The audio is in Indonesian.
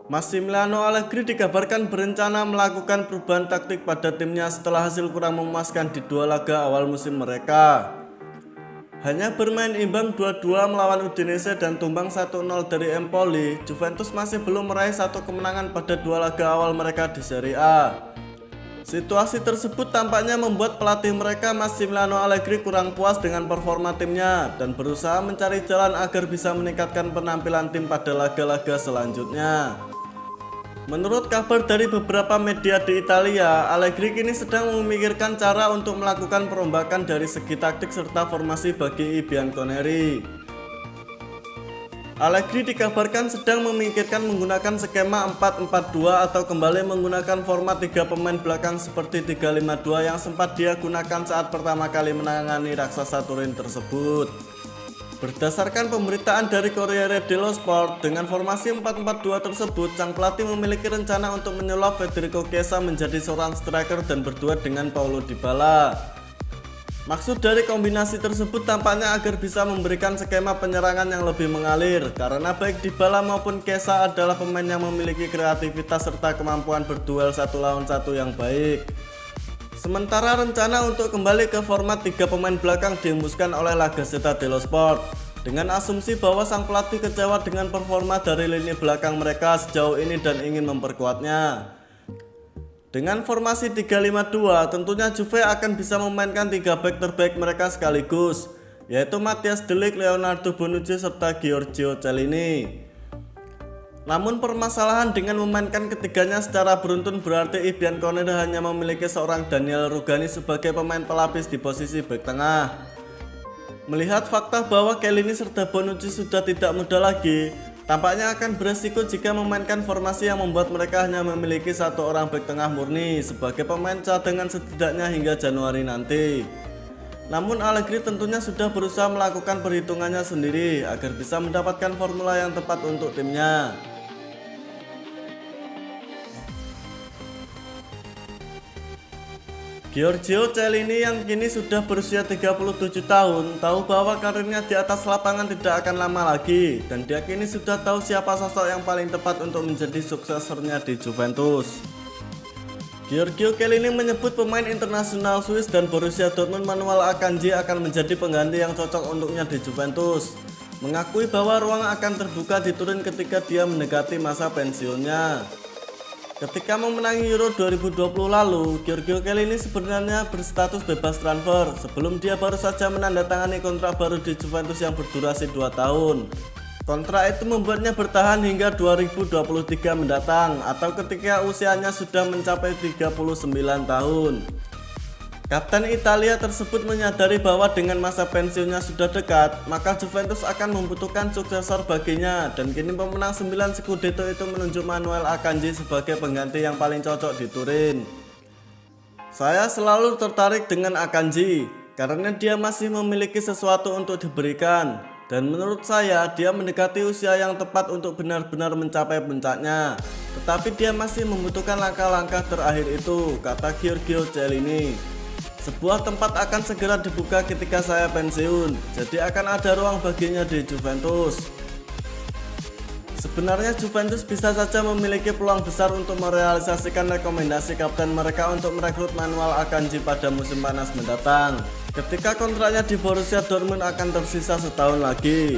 Massimiliano Allegri dikabarkan berencana melakukan perubahan taktik pada timnya setelah hasil kurang memuaskan di dua laga awal musim mereka. Hanya bermain imbang 2-2 melawan Udinese dan tumbang 1-0 dari Empoli, Juventus masih belum meraih satu kemenangan pada dua laga awal mereka di Serie A. Situasi tersebut tampaknya membuat pelatih mereka Massimiliano Allegri kurang puas dengan performa timnya dan berusaha mencari jalan agar bisa meningkatkan penampilan tim pada laga-laga selanjutnya. Menurut kabar dari beberapa media di Italia, Allegri kini sedang memikirkan cara untuk melakukan perombakan dari segi taktik serta formasi bagi I Bianconeri. Allegri dikabarkan sedang memikirkan menggunakan skema 4-4-2 atau kembali menggunakan format 3 pemain belakang seperti 3-5-2 yang sempat dia gunakan saat pertama kali menangani raksasa Turin tersebut. Berdasarkan pemberitaan dari Corriere dello Sport, dengan formasi 4-4-2 tersebut, sang pelatih memiliki rencana untuk menyulap Federico Chiesa menjadi seorang striker dan berduet dengan Paulo Dybala. Maksud dari kombinasi tersebut tampaknya agar bisa memberikan skema penyerangan yang lebih mengalir, karena baik Dybala maupun Chiesa adalah pemain yang memiliki kreativitas serta kemampuan berduel 1 lawan 1 yang baik. Sementara rencana untuk kembali ke format 3 pemain belakang dihembuskan oleh La Gazzetta dello Sport dengan asumsi bahwa sang pelatih kecewa dengan performa dari lini belakang mereka sejauh ini dan ingin memperkuatnya. Dengan formasi 3-5-2, tentunya Juve akan bisa memainkan 3 bek terbaik mereka sekaligus, yaitu Matthijs de Ligt, Leonardo Bonucci, serta Giorgio Chiellini. Namun permasalahan dengan memainkan ketiganya secara beruntun berarti I Bianconeri hanya memiliki seorang Daniel Rugani sebagai pemain pelapis di posisi bek tengah. Melihat fakta bahwa Chiellini serta Bonucci sudah tidak muda lagi, tampaknya akan beresiko jika memainkan formasi yang membuat mereka hanya memiliki satu orang bek tengah murni sebagai pemain cadangan setidaknya hingga Januari nanti. Namun Allegri tentunya sudah berusaha melakukan perhitungannya sendiri agar bisa mendapatkan formula yang tepat untuk timnya. Giorgio Chiellini yang kini sudah berusia 37 tahun tahu bahwa karirnya di atas lapangan tidak akan lama lagi, dan dia kini sudah tahu siapa sosok yang paling tepat untuk menjadi suksesornya di Juventus. Giorgio Chiellini menyebut pemain internasional Swiss dan Borussia Dortmund Manuel Akanji akan menjadi pengganti yang cocok untuknya di Juventus, mengakui bahwa ruang akan terbuka di Turin ketika dia mendekati masa pensiunnya. Ketika memenangi Euro 2020 lalu, Giorgio Chiellini sebenarnya berstatus bebas transfer sebelum dia baru saja menandatangani kontrak baru di Juventus yang berdurasi 2 tahun. Kontrak itu membuatnya bertahan hingga 2023 mendatang atau ketika usianya sudah mencapai 39 tahun. Kapten Italia tersebut menyadari bahwa dengan masa pensiunnya sudah dekat, maka Juventus akan membutuhkan suksesor baginya, dan kini pemenang 9 Scudetto itu menunjuk Manuel Akanji sebagai pengganti yang paling cocok di Turin. Saya selalu tertarik dengan Akanji karena dia masih memiliki sesuatu untuk diberikan, dan menurut saya dia mendekati usia yang tepat untuk benar-benar mencapai puncaknya. Tetapi dia masih membutuhkan langkah-langkah terakhir itu, kata Giorgio Chiellini. Sebuah tempat akan segera dibuka ketika saya pensiun, jadi akan ada ruang baginya di Juventus. Sebenarnya Juventus bisa saja memiliki peluang besar untuk merealisasikan rekomendasi kapten mereka untuk merekrut Manuel Akanji pada musim panas mendatang, ketika kontraknya di Borussia Dortmund akan tersisa setahun lagi.